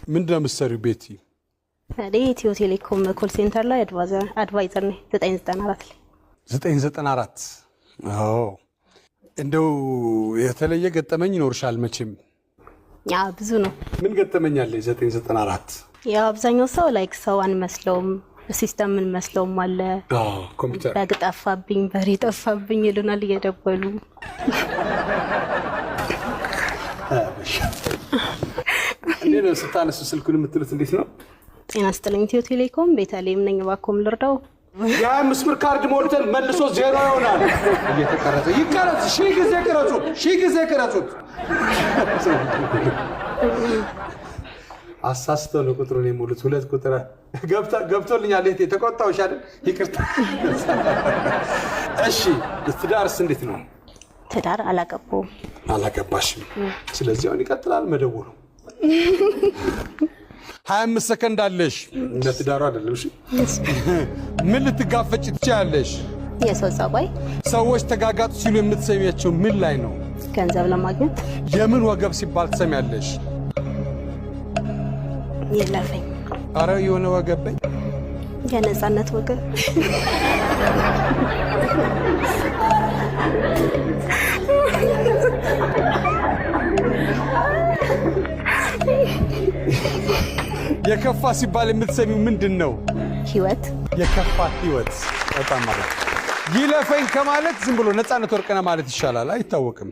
ምንድነው የምትሰሪው ቤቲ? እኔ ኢትዮ ቴሌኮም ኮል ሴንተር ላይ አድቫይዘር ነኝ 994 ላይ 994 አዎ እንደው የተለየ ገጠመኝ ይኖርሻል መቼም ያ ብዙ ነው ምን ገጠመኝ አለ 994 ያ አብዛኛው ሰው ላይክ ሰው አንመስለውም ሲስተም ምን መስለውም አለ ኮምፒውተር በግጣፋብኝ በሬ ጠፋብኝ ይሉናል እየደወሉ እንዴት ነው ስታነሱ ስልኩን የምትሉት እንዴት ነው ጤና ይስጥልኝ ኢትዮ ቴሌኮም ቤተልሔም ነኝ ባኮም ልርዳው ያ መስመር ካርድ ሞልተን መልሶ ዜሮ ይሆናል እየተቀረጸ ይቀረጽ ሺህ ጊዜ ቀረጹት አሳስተው ነው ቁጥሩን የሞሉት ሁለት ቁጥር ገብቶልኛል እህቴ ተቆጣውሽ አይደል ይቅርታ እሺ ትዳርስ እንዴት ነው ትዳር አላገባሽም ስለዚህ አሁን ይቀጥላል መደወሉ 25 ሰከንድ አለሽ ለትዳሩ አይደለም እሺ ምን ልትጋፈጭ ትችያለሽ የሰው ጸባይ ሰዎች ተጋጋጡ ሲሉ የምትሰሚያቸው ምን ላይ ነው ገንዘብ ለማግኘት የምን ወገብ ሲባል ትሰሚያለሽ ይለፈኝ አረ የሆነ ወገብ በይ የነጻነት ወገብ የከፋ ሲባል የምትሰሚው ምንድነው ህይወት የከፋ ህይወት በጣም ማለት ይለፈኝ ከማለት ዝም ብሎ ነጻነት ወርቅና ማለት ይሻላል አይታወቅም